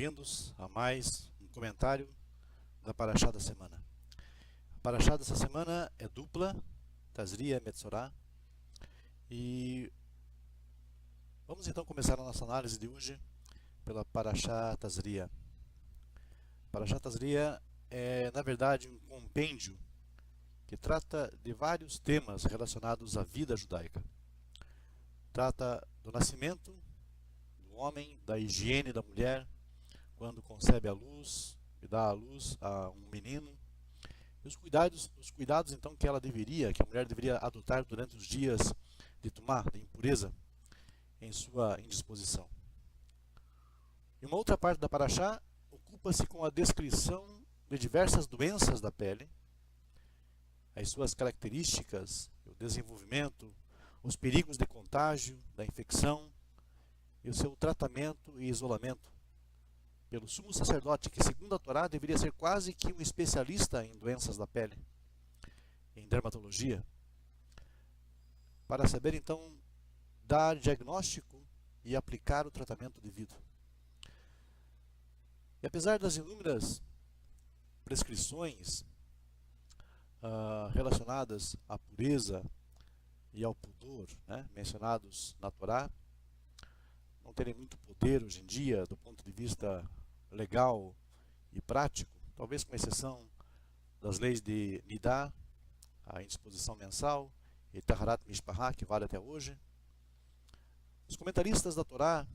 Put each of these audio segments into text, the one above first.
bem-vindos a mais um comentário da Parashá da semana. A Parashá dessa semana é dupla, Tazria e Metzorah, e vamos então começar a nossa análise de hoje pela Parashá Tazria. Parashá Tazria é, na verdade, um compêndio que trata de vários temas relacionados à vida judaica. Trata do nascimento do homem, da higiene da mulher, quando concebe a luz e dá a luz a um menino, e os cuidados então que a mulher deveria adotar durante os dias de tumá, de impureza, em sua indisposição. E uma outra parte da Parashá ocupa-se com a descrição de diversas doenças da pele, as suas características, o desenvolvimento, os perigos de contágio, da infecção e o seu tratamento e isolamento pelo sumo sacerdote, que segundo a Torá deveria ser quase que um especialista em doenças da pele, em dermatologia, para saber então dar diagnóstico e aplicar o tratamento devido. E apesar das inúmeras prescrições relacionadas à pureza e ao pudor, mencionados na Torá, não terem muito poder hoje em dia do ponto de vista legal e prático, talvez com exceção das leis de Nidá, a indisposição mensal, e Taharat Mishpahá, que vale até hoje. Os comentaristas da Torá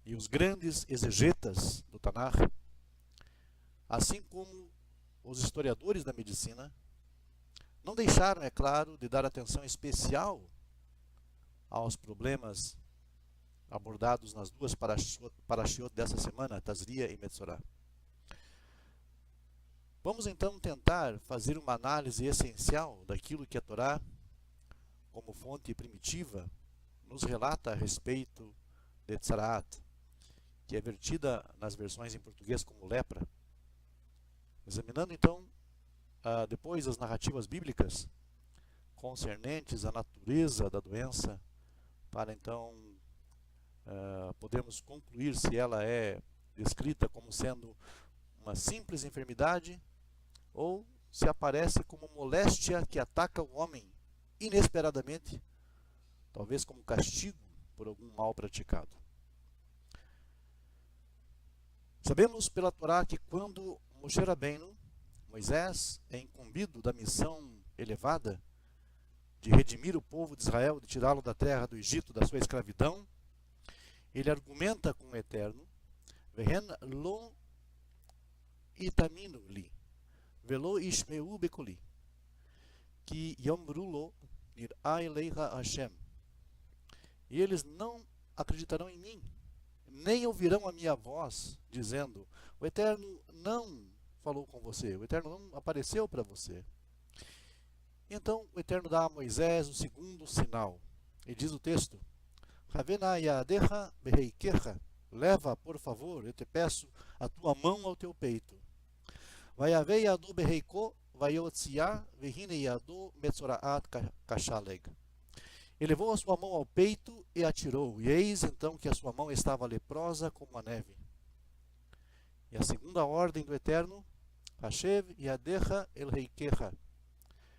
e os grandes exegetas do Tanakh, assim como os historiadores da medicina, não deixaram, é claro, de dar atenção especial aos problemas abordados nas duas parashiot dessa semana, Tazria e Metzorah. Vamos então tentar fazer uma análise essencial daquilo que a Torá, como fonte primitiva, nos relata a respeito de Tzaraat, que é vertida nas versões em português como lepra. Examinando então depois as narrativas bíblicas concernentes à natureza da doença, para então podemos concluir se ela é descrita como sendo uma simples enfermidade ou se aparece como moléstia que ataca o homem inesperadamente, talvez como castigo por algum mal praticado. Sabemos pela Torá que quando Moshe Rabbeinu, Moisés, é incumbido da missão elevada de redimir o povo de Israel, de tirá-lo da terra do Egito, da sua escravidão, ele argumenta com o Eterno: Vehen lo itaminu li, velo ishmeu bekoli, ki yomru lo nir'a eleiha Hashem. E eles não acreditarão em mim, nem ouvirão a minha voz, dizendo: o Eterno não falou com você, o Eterno não apareceu para você. Então o Eterno dá a Moisés o segundo sinal, e diz o texto: leva, por favor, eu te peço, a tua mão ao teu peito. E levou a sua mão ao peito e atirou, e eis então que a sua mão estava leprosa como a neve. E a segunda ordem do Eterno: Hashev yadecha el reikecha,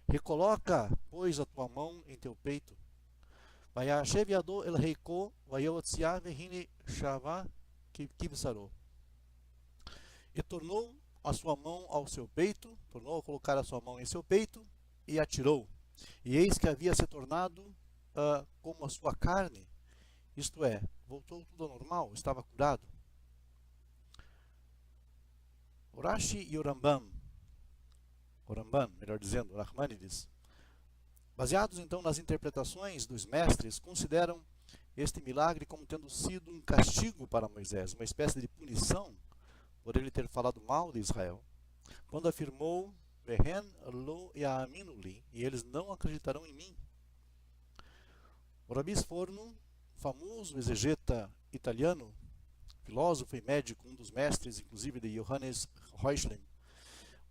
recoloca, pois, a tua mão em teu peito. Vayashev yado el reiko, vayotzia vehine shava kibsarou. E tornou a sua mão ao seu peito, tornou a colocar a sua mão em seu peito e atirou. E eis que havia se tornado como a sua carne, isto é, voltou tudo ao normal, estava curado. O Rashi e o Rambam, melhor dizendo, o Nachmanides, baseados então nas interpretações dos mestres, consideram este milagre como tendo sido um castigo para Moisés, uma espécie de punição por ele ter falado mal de Israel, quando afirmou: Vehen lo ya'aminu li, e eles não acreditarão em mim. O Rabi Sforno, famoso exegeta italiano, filósofo e médico, um dos mestres inclusive de Johannes Reuchlin,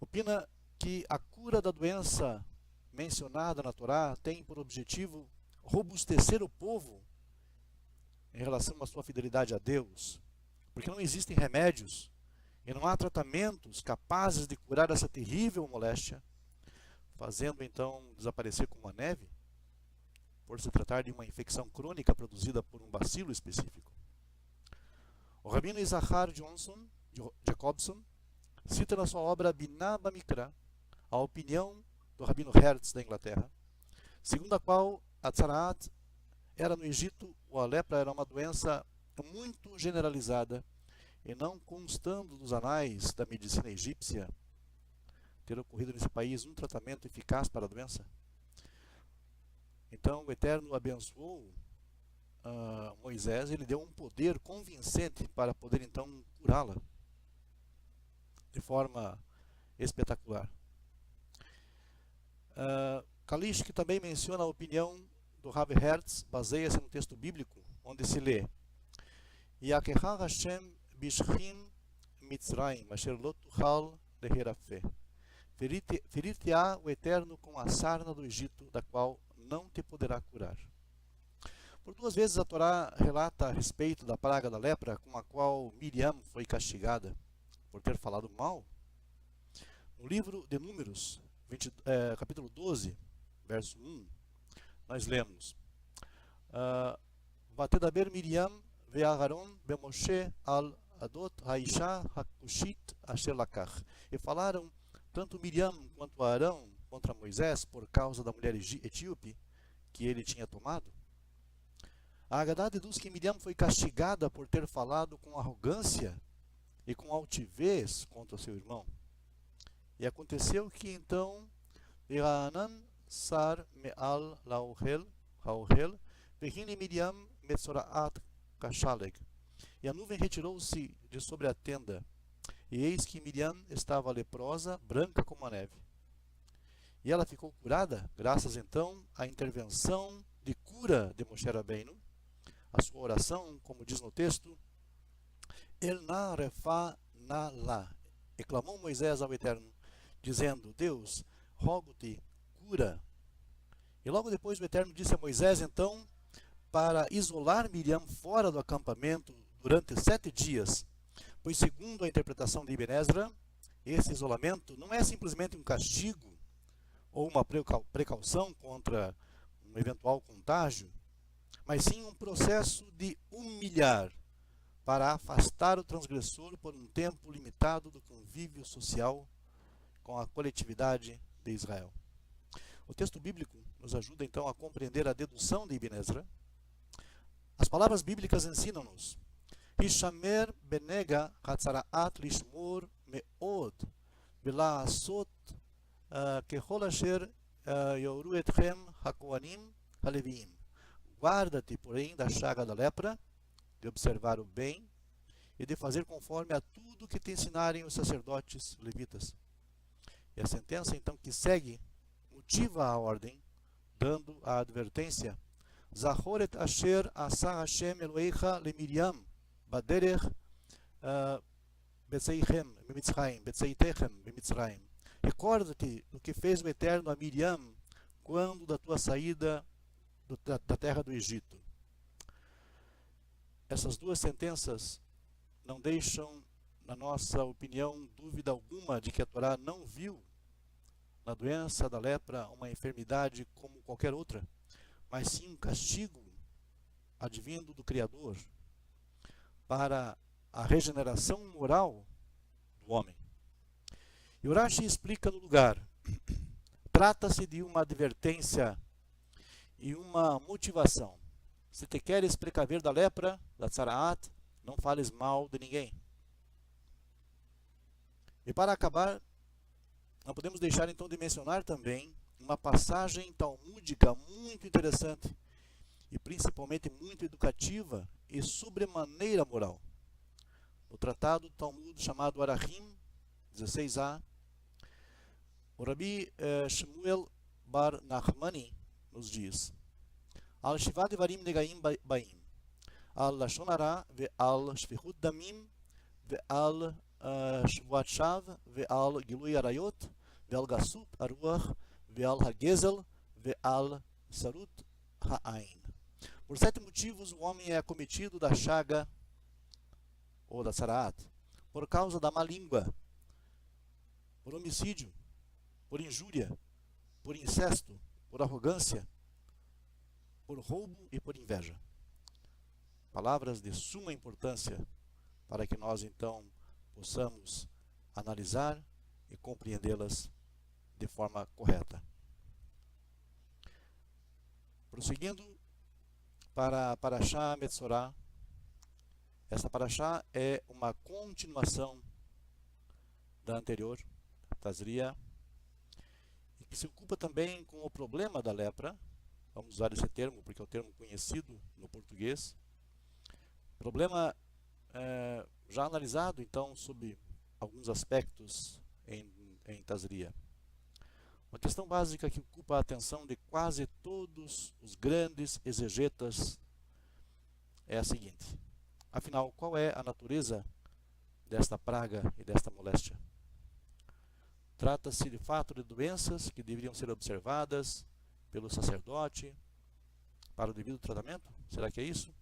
opina que a cura da doença mencionada na Torá tem por objetivo robustecer o povo em relação à sua fidelidade a Deus, porque não existem remédios e não há tratamentos capazes de curar essa terrível moléstia, fazendo então desaparecer como a neve, por se tratar de uma infecção crônica produzida por um bacilo específico. O rabino Issachar Jacobson cita na sua obra Binah Bamikra a opinião do rabino Hertz da Inglaterra, segundo a qual a tzaraat era no Egito, ou a lepra era uma doença muito generalizada, e não constando dos anais da medicina egípcia ter ocorrido nesse país um tratamento eficaz para a doença. Então o Eterno abençoou Moisés, ele deu um poder convincente para poder então curá-la de forma espetacular. Kalish, que também menciona a opinião do Rabbi Hertz, baseia-se no texto bíblico, onde se lê: Yakeha Hashem bishchim mitzrayim, asher lo tuchal leherafé. Ferir-te-á o Eterno com a sarna do Egito, da qual não te poderá curar. Por duas vezes a Torá relata a respeito da praga da lepra, com a qual Miriam foi castigada por ter falado mal. No livro de Números, capítulo 12, verso 1, nós lemos: Vatedaber Miriam ve'Aharon be'Moshe al adot ha'isha ha'kushit asher lakach. E falaram tanto Miriam quanto Arão contra Moisés por causa da mulher etíope que ele tinha tomado. A Agadá deduz que Miriam foi castigada por ter falado com arrogância e com altivez contra seu irmão. E aconteceu que então V'Ha'anan sar me'al la'ohel ve'hine Miriam metzoraat kashaleg. E a nuvem retirou-se de sobre a tenda, e eis que Miriam estava leprosa, branca como a neve. E ela ficou curada, graças então à intervenção de cura de Moshe Rabbeinu, a sua oração, como diz no texto, El na refa na la. E clamou Moisés ao Eterno, dizendo: Deus, rogo-te, cura. E logo depois o Eterno disse a Moisés, então, para isolar Miriam fora do acampamento durante 7 dias, pois segundo a interpretação de Ibn Ezra, esse isolamento não é simplesmente um castigo ou uma precaução contra um eventual contágio, mas sim um processo de humilhar, para afastar o transgressor por um tempo limitado do convívio social com a coletividade de Israel. O texto bíblico nos ajuda então a compreender a dedução de Ibn Ezra. As palavras bíblicas ensinam-nos: Hishamer benega hatzaraat lishmor meod vela'asot kechol asher yoru etchem hakohanim haleviim. Guarda-te, porém, da chaga da lepra, de observar o bem e de fazer conforme a tudo que te ensinarem os sacerdotes levitas. E a sentença então que segue motiva a ordem, dando a advertência: Zahoret asher asa Hashem Elohecha leMiriam baderech betzeichem bemitzrayim. Recorda-te do que fez o Eterno a Miriam quando da tua saída da terra do Egito. Essas duas sentenças não deixam, na nossa opinião, dúvida alguma de que a Torá não viu na doença da lepra uma enfermidade como qualquer outra, mas sim um castigo advindo do Criador para a regeneração moral do homem. E o Rashi explica no lugar: trata-se de uma advertência e uma motivação. Se te queres precaver da lepra, da tzaraat, não fales mal de ninguém. E para acabar, não podemos deixar então de mencionar também uma passagem talmúdica muito interessante e principalmente muito educativa e sobremaneira moral. No tratado Talmud chamado Arahim 16a, o Rabi Shmuel bar Nachmani nos diz: Al shivat devarim negaim baim, al lashon hara ve'al shfichut damim ve'al shvuat shav ve'al gilui arayot ve'al gasut aruach ve'al hagezel ve'al sarut ha'ain. Por 7 motivos o homem é acometido da chaga ou da tzaraat, por causa da má língua, por homicídio, por injúria, por incesto, por arrogância, por roubo e por inveja. Palavras de suma importância para que nós então possamos analisar e compreendê-las de forma correta. Prosseguindo para a Parashá Metzorá, esta Parashá é uma continuação da anterior, Tazria, e que se ocupa também com o problema da lepra. Vamos usar esse termo porque é o termo conhecido no português. Problema já analisado então sob alguns aspectos em Tazria. Uma questão básica que ocupa a atenção de quase todos os grandes exegetas é a seguinte: afinal, qual é a natureza desta praga e desta moléstia? Trata-se de fato de doenças que deveriam ser observadas pelo sacerdote para o devido tratamento? Será que é isso?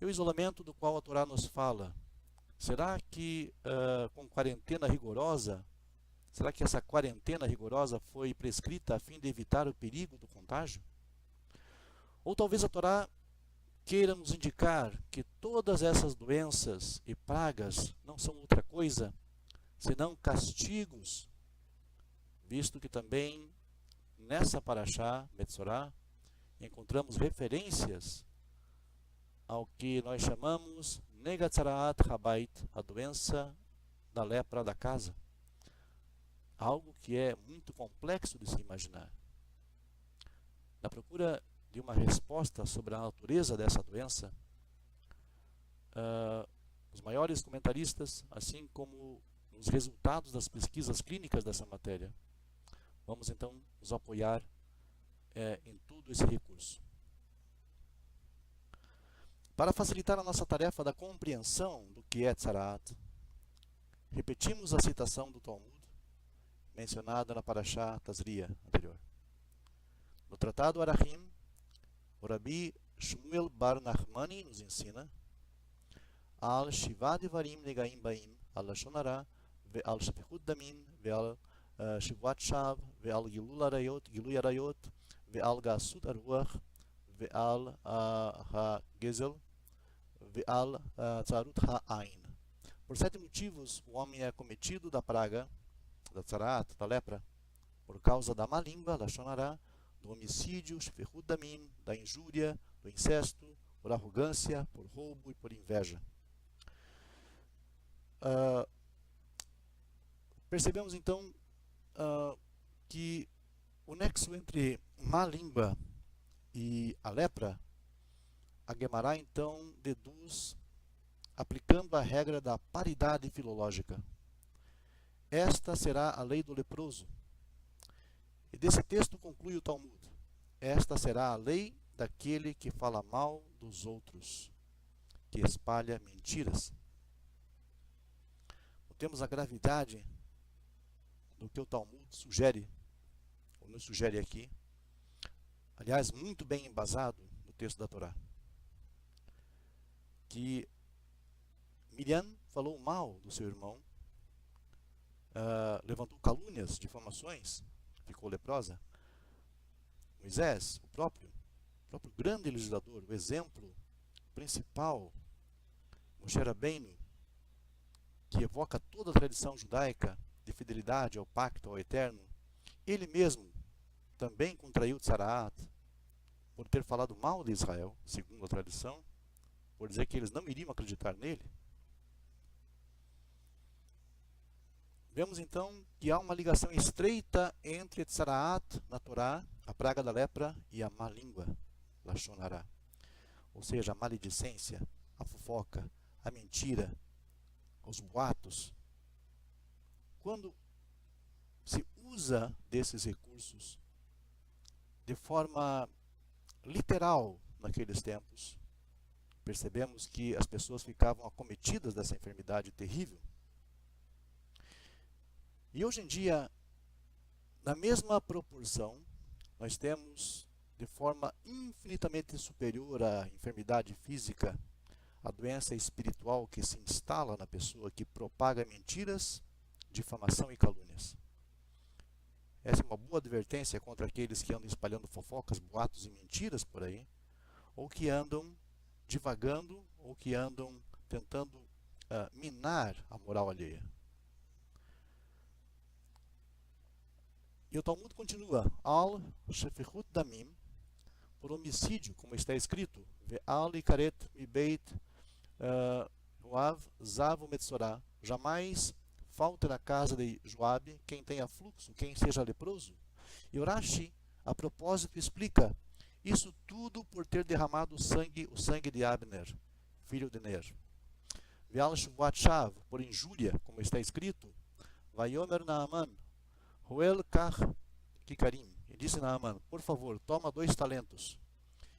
E o isolamento do qual a Torá nos fala, será que com quarentena rigorosa, será que essa quarentena rigorosa foi prescrita a fim de evitar o perigo do contágio? Ou talvez a Torá queira nos indicar que todas essas doenças e pragas não são outra coisa senão castigos, visto que também nessa Parashá Metzorá encontramos referências ao que nós chamamos Negatzaraat Habait, a doença da lepra da casa. Algo que é muito complexo de se imaginar. Na procura de uma resposta sobre a natureza dessa doença, os maiores comentaristas, assim como os resultados das pesquisas clínicas dessa matéria, vamos então nos apoiar em todo esse recurso. Para facilitar a nossa tarefa da compreensão do que é tzaraat, repetimos a citação do Talmud, mencionada na Parashá Tazria anterior. No Tratado Arachim, o Rabi Shmuel Bar Nachmani nos ensina: Al Shiva Devarim Negaim Baim, Al Lashon Hara, Ve'al Shpichut Damin, Ve'al Shivat Shav, Ve'al Gilui Arayot, Ve'al Gasut Aruach, Ve'al HaGezel, Ve'al Tzarut Ha'ain. Por 7 motivos, o homem é cometido da praga, da tzaraat, da lepra, por causa da má língua, Lashon Hara, do homicídio, Shpichut Damim, da injúria, do incesto, por arrogância, por roubo e por inveja. Percebemos então que o nexo entre má língua e a lepra, a Guemará então deduz aplicando a regra da paridade filológica. Esta será a lei do leproso. E desse texto conclui o Talmud: esta será a lei daquele que fala mal dos outros, que espalha mentiras. Temos a gravidade do que o Talmud sugere, ou nos sugere aqui, aliás, muito bem embasado no texto da Torá, que Miriam falou mal do seu irmão, levantou calúnias, difamações, ficou leprosa. Moisés, o próprio grande legislador, o exemplo principal, Moshe Rabbeinu, que evoca toda a tradição judaica de fidelidade ao pacto, ao eterno, ele mesmo também contraiu tzaraat por ter falado mal de Israel, segundo a tradição, por dizer que eles não iriam acreditar nele. Vemos então que há uma ligação estreita entre tzaraat na Torá, a praga da lepra, e a má língua, Lashon Hara, ou seja, a maledicência, a fofoca, a mentira, os boatos. Quando se usa desses recursos de forma literal naqueles tempos, percebemos que as pessoas ficavam acometidas dessa enfermidade terrível. E hoje em dia, na mesma proporção, nós temos, de forma infinitamente superior à enfermidade física, a doença espiritual que se instala na pessoa, que propaga mentiras, difamação e calúnias. Essa é uma boa advertência contra aqueles que andam espalhando fofocas, boatos e mentiras por aí, ou que andam divagando, ou que andam tentando minar a moral alheia. E o Talmud continua, al shefichut damim, por homicídio, como está escrito, ve'al ikaret mibeit Joav zavu metzorah, jamais falte na casa de Joabe quem tenha fluxo, quem seja leproso. E o Rashi, a propósito, explica, isso tudo por ter derramado o sangue de Abner, filho de Ner. Ve'al shuvat shav, por injúria, como está escrito, vayomer Naaman, Roel kach kikarim, e disse Naaman, por favor, toma 2 talentos.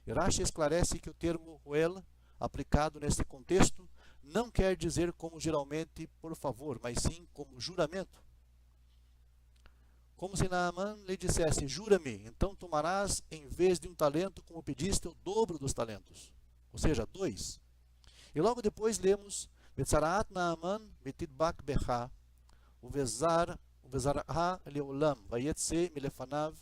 E Rashi esclarece que o termo Roel, aplicado nesse contexto, não quer dizer como geralmente por favor, mas sim como juramento. Como se Naaman lhe dissesse, jura-me, então tomarás em vez de 1 talento, como pediste, o dobro dos talentos. Ou seja, 2. E logo depois lemos, Vetzaraat Naaman metidbak becha, uvezarha leolam, vayetse milefanav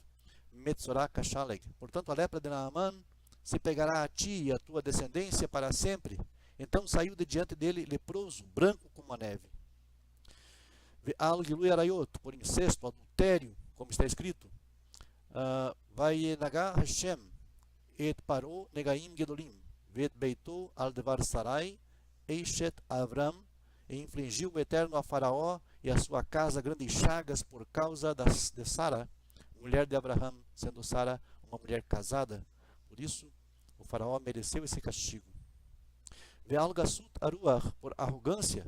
metzorah kashaleg. Portanto, a lepra de Naaman se pegará a ti e a tua descendência para sempre. Então saiu de diante dele leproso, branco como a neve. Ve'al gilui arayot, por incesto, adultério, como está escrito. Vayenagah Hashem et paro negaim gedolim, vet beitou al devar sarai, eishet Avram, e infligiu o Eterno a Faraó e a sua casa grandes chagas por causa de Sara, mulher de Abraham, sendo Sara uma mulher casada. Por isso, o Faraó mereceu esse castigo. Ve'al gasut aruach, por arrogância,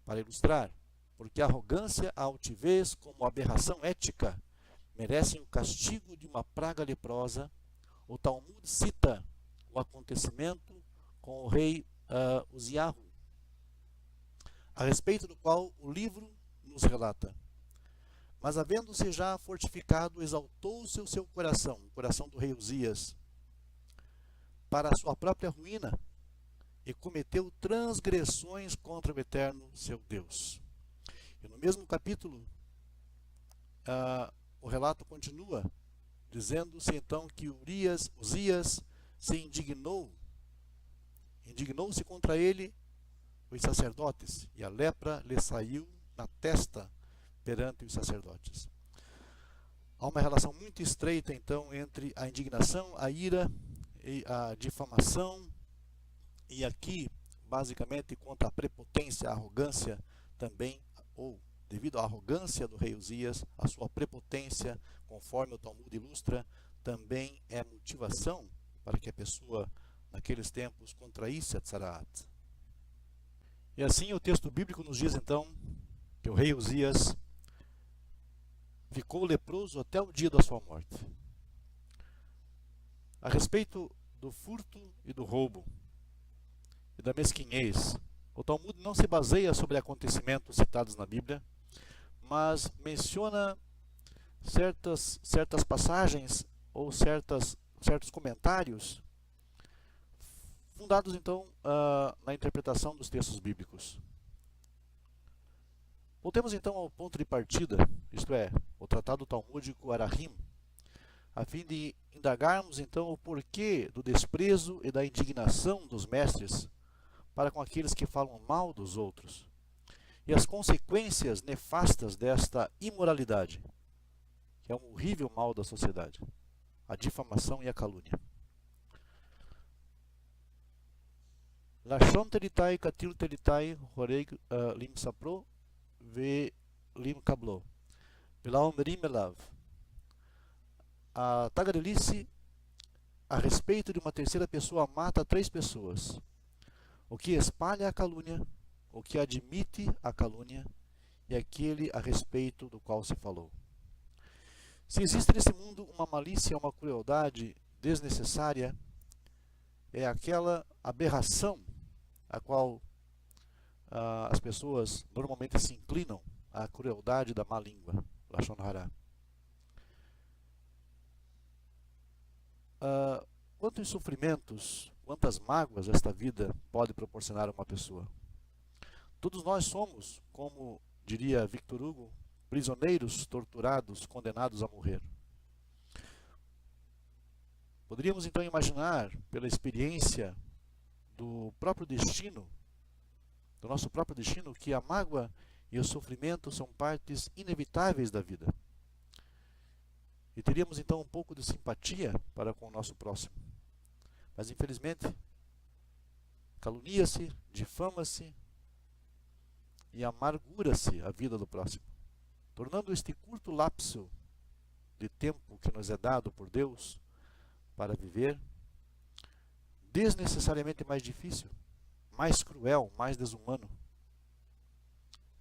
para ilustrar, porque a arrogância, a altivez, como aberração ética, merecem o castigo de uma praga leprosa. O Talmud cita o acontecimento com o rei Uziahu, a respeito do qual o livro nos relata. Mas havendo-se já fortificado, exaltou-se o seu coração, o coração do rei Uzias, para a sua própria ruína, e cometeu transgressões contra o Eterno, seu Deus. E no mesmo capítulo, o relato continua, dizendo-se então que Uzias se indignou-se contra ele, os sacerdotes, e a lepra lhe saiu na testa perante os sacerdotes. Há uma relação muito estreita então entre a indignação, a ira e a difamação, e aqui basicamente contra a prepotência, a arrogância também, ou devido à arrogância do rei Uzias, a sua prepotência, conforme o Talmud ilustra, também é motivação para que a pessoa naqueles tempos contraísse a tzaraat. E assim o texto bíblico nos diz então que o rei Uzias ficou leproso até o dia da sua morte. A respeito do furto e do roubo e da mesquinhez, o Talmud não se baseia sobre acontecimentos citados na Bíblia, mas menciona certas passagens ou certos comentários fundados então na interpretação dos textos bíblicos. Voltemos então ao ponto de partida, isto é, o tratado talmúdico Arahim, a fim de indagarmos então o porquê do desprezo e da indignação dos mestres para com aqueles que falam mal dos outros, e as consequências nefastas desta imoralidade, que é um horrível mal da sociedade, a difamação e a calúnia. Lashon teritai katil teritai horeg lim sapro ve lim kablo velaum merim elav. A tagarelice a respeito de uma terceira pessoa mata 3 pessoas: o que espalha a calúnia, o que admite a calúnia e aquele a respeito do qual se falou. Se existe nesse mundo uma malícia, uma crueldade desnecessária, é aquela aberração a qual as pessoas normalmente se inclinam, à crueldade da má língua, Lashon Hara. Quantos sofrimentos quantas mágoas esta vida pode proporcionar a uma pessoa. Todos nós somos, como diria Victor Hugo, prisioneiros, torturados, condenados a morrer. Poderíamos então imaginar, pela experiência do próprio destino, do nosso próprio destino, que a mágoa e o sofrimento são partes inevitáveis da vida. E teríamos então um pouco de simpatia para com o nosso próximo. Mas infelizmente, calunia-se, difama-se e amargura-se a vida do próximo, tornando este curto lapso de tempo que nos é dado por Deus para viver desnecessariamente mais difícil, mais cruel, mais desumano.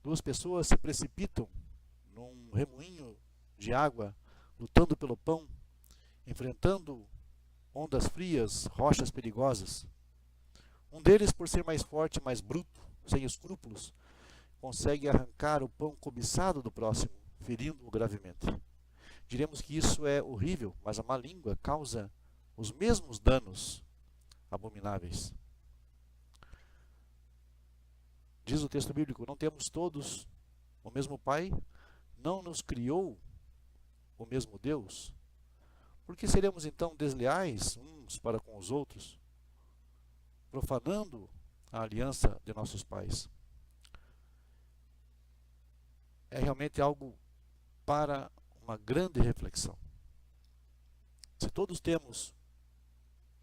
Duas pessoas se precipitam num remoinho de água, lutando pelo pão, enfrentando ondas frias, rochas perigosas. Um deles, por ser mais forte, mais bruto, sem escrúpulos, consegue arrancar o pão cobiçado do próximo, ferindo-o gravemente. Diremos que isso é horrível, mas a má língua causa os mesmos danos abomináveis. Diz o texto bíblico: não temos todos o mesmo Pai? Não nos criou o mesmo Deus? Por que seremos então desleais uns para com os outros, profanando a aliança de nossos pais? É realmente algo para uma grande reflexão. Se todos temos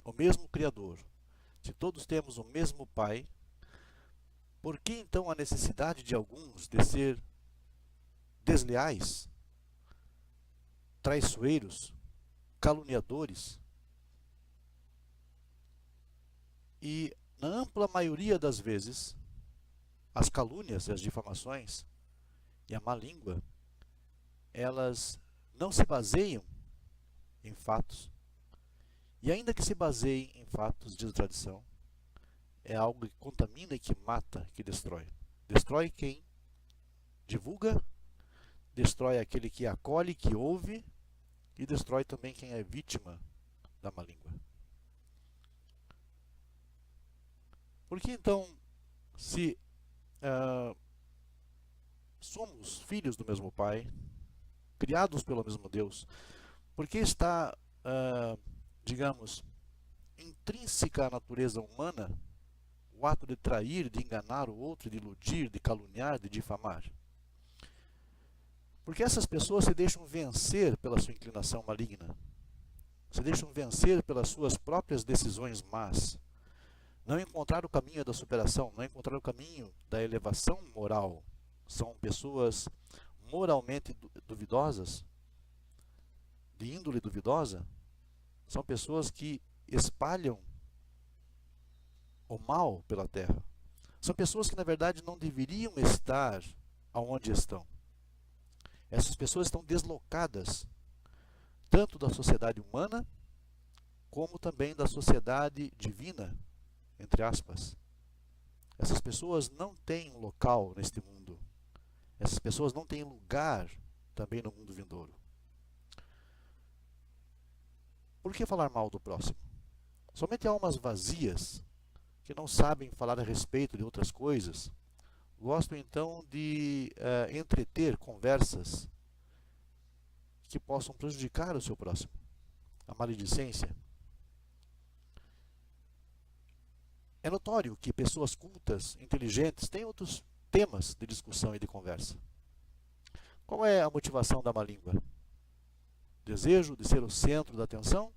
o mesmo Criador, se todos temos o mesmo Pai, por que então a necessidade de alguns de ser desleais, traiçoeiros, caluniadores? E na ampla maioria das vezes, as calúnias e as difamações e a má língua, elas não se baseiam em fatos. E ainda que se baseiem em fatos, diz a tradição, é algo que contamina e que mata, que destrói. Destrói quem divulga, destrói aquele que acolhe, que ouve, e destrói também quem é vítima da má língua. Por que então, se somos filhos do mesmo Pai, criados pelo mesmo Deus, por que está, digamos, intrínseca à natureza humana o ato de trair, de enganar o outro, de iludir, de caluniar, de difamar? Porque essas pessoas se deixam vencer pela sua inclinação maligna, se deixam vencer pelas suas próprias decisões más, não encontrar o caminho da superação, não encontrar o caminho da elevação moral. São pessoas moralmente duvidosas, de índole duvidosa. São pessoas que espalham o mal pela terra. São pessoas que na verdade não deveriam estar aonde estão. Essas pessoas estão deslocadas tanto da sociedade humana como também da sociedade divina, entre aspas. Essas pessoas não têm um local neste mundo. Essas pessoas não têm lugar também no mundo vindouro. Por que falar mal do próximo? Somente almas vazias, que não sabem falar a respeito de outras coisas, gostam então de entreter conversas que possam prejudicar o seu próximo. A maledicência. É notório que pessoas cultas, inteligentes, têm outros temas de discussão e de conversa. Qual é a motivação da má língua? Desejo de ser o centro da atenção?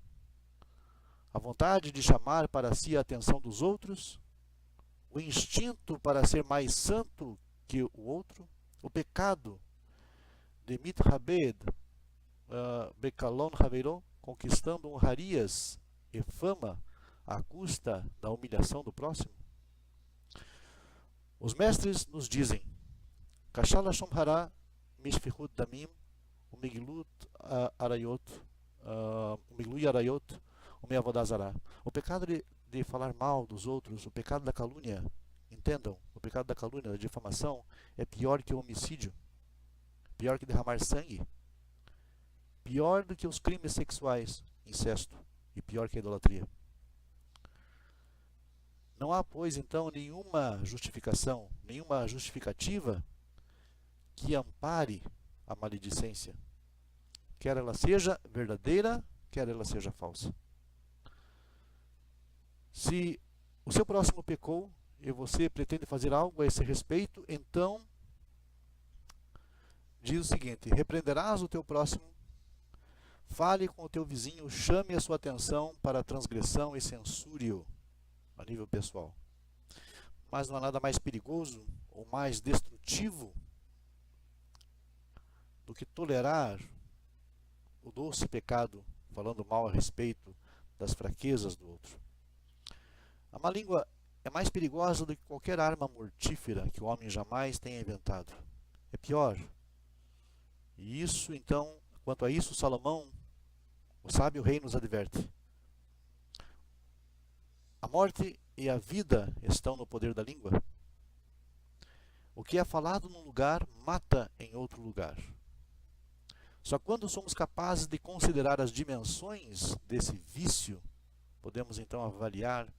A vontade de chamar para si a atenção dos outros? O instinto para ser mais santo que o outro? O pecado de mithabed, bekalon haveró, conquistando honrarias e fama à custa da humilhação do próximo? Os mestres nos dizem: Kashala shomhara mishfichut damim, umiglut arayot, umigluy arayot, umeavodazara. O pecado de falar mal dos outros, o pecado da calúnia, entendam, o pecado da calúnia, da difamação, é pior que o homicídio, pior que derramar sangue, pior do que os crimes sexuais, incesto, e pior que a idolatria. Não há, pois, então, nenhuma justificação, nenhuma justificativa que ampare a maledicência, quer ela seja verdadeira, quer ela seja falsa. Se o seu próximo pecou e você pretende fazer algo a esse respeito, então diz o seguinte: repreenderás o teu próximo, fale com o teu vizinho, chame a sua atenção para a transgressão e censure-o a nível pessoal. Mas não há nada mais perigoso ou mais destrutivo do que tolerar o doce pecado, falando mal a respeito das fraquezas do outro. A má língua é mais perigosa do que qualquer arma mortífera que o homem jamais tenha inventado. É pior. E isso, então, quanto a isso, Salomão, o sábio rei, nos adverte. A morte e a vida estão no poder da língua. O que é falado num lugar, mata em outro lugar. Só quando somos capazes de considerar as dimensões desse vício, podemos então avaliar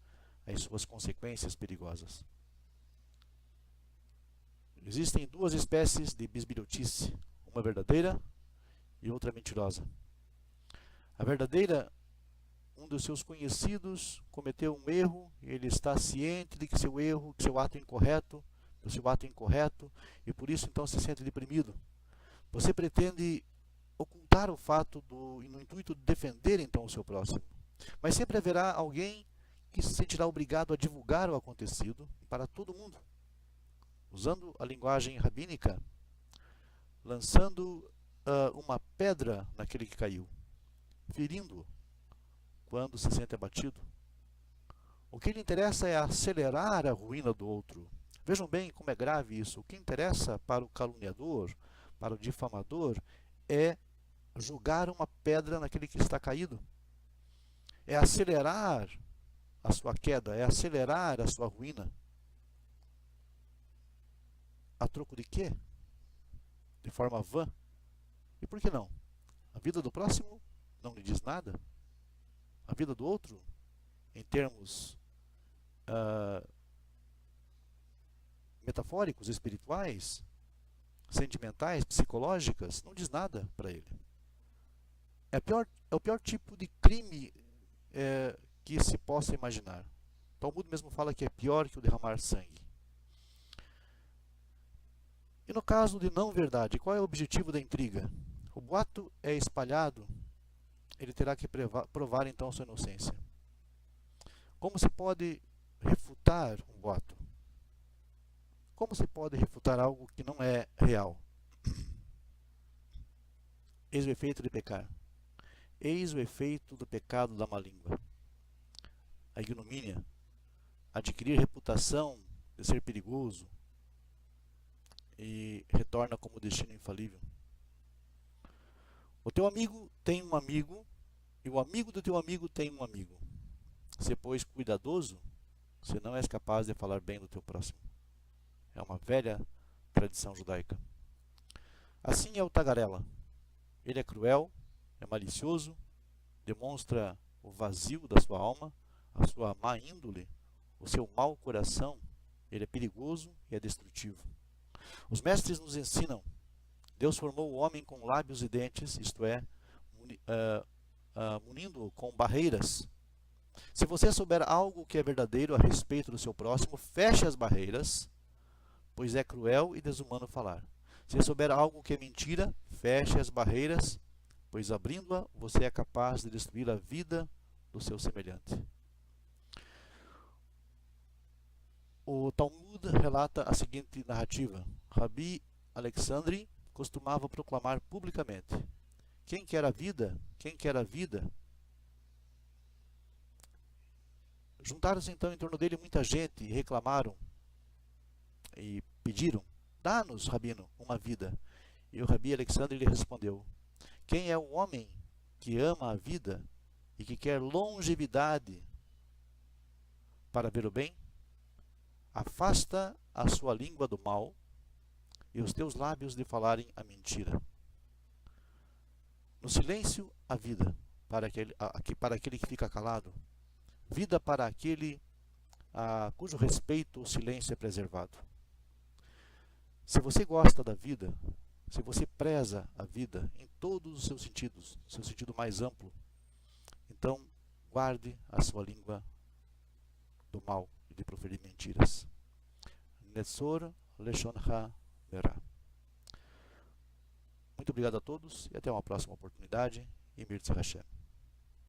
as suas consequências perigosas. Existem duas espécies de bisbilhotice, uma verdadeira e outra mentirosa. A verdadeira, um dos seus conhecidos cometeu um erro, ele está ciente de que seu erro, que seu ato incorreto, do seu ato incorreto, e por isso então se sente deprimido. Você pretende ocultar o fato no intuito de defender então o seu próximo. Mas sempre haverá alguém que se sentirá obrigado a divulgar o acontecido para todo mundo, usando a linguagem rabínica, lançando uma pedra naquele que caiu, ferindo-o quando se sente abatido. O que lhe interessa é acelerar a ruína do outro. Vejam bem como é grave isso. O que interessa para o caluniador, para o difamador, é jogar uma pedra naquele que está caído. É acelerar a sua queda, é acelerar a sua ruína. A troco de quê? De forma vã. E por que não? A vida do próximo não lhe diz nada. A vida do outro, em termos metafóricos, espirituais, sentimentais, psicológicas, não diz nada para ele. É o pior tipo de crime que se possa imaginar. O Talmud mesmo fala que é pior que o derramar sangue. E no caso de não verdade, qual é o objetivo da intriga? O boato é espalhado, ele terá que provar então sua inocência. Como se pode refutar um boato? Como se pode refutar algo que não é real? Eis o efeito de pecar. Eis o efeito do pecado da má língua. A ignomínia, adquirir reputação de ser perigoso e retorna como destino infalível. O teu amigo tem um amigo e o amigo do teu amigo tem um amigo. Se, pois, cuidadoso, você não és capaz de falar bem do teu próximo. É uma velha tradição judaica. Assim é o tagarela. Ele é cruel, é malicioso, demonstra o vazio da sua alma, a sua má índole, o seu mau coração. Ele é perigoso e é destrutivo. Os mestres nos ensinam: Deus formou o homem com lábios e dentes, isto é, munindo-o com barreiras. Se você souber algo que é verdadeiro a respeito do seu próximo, feche as barreiras, pois é cruel e desumano falar. Se souber algo que é mentira, feche as barreiras, pois abrindo-a, você é capaz de destruir a vida do seu semelhante. O Talmud relata a seguinte narrativa. Rabi Alexandre costumava proclamar publicamente: quem quer a vida? Quem quer a vida? Juntaram-se então em torno dele muita gente e reclamaram e pediram: dá-nos, Rabino, uma vida. E o Rabi Alexandre lhe respondeu: quem é o homem que ama a vida e que quer longevidade para ver o bem? Afasta a sua língua do mal e os teus lábios de falarem a mentira. No silêncio, a vida para aquele que fica calado. Vida para aquele cujo respeito ou silêncio é preservado. Se você gosta da vida, se você preza a vida em todos os seus sentidos, seu sentido mais amplo, então guarde a sua língua do mal e de proferir mentiras. Netzor leshoncha merah. Muito obrigado a todos e até uma próxima oportunidade. E Mirtz Hashem.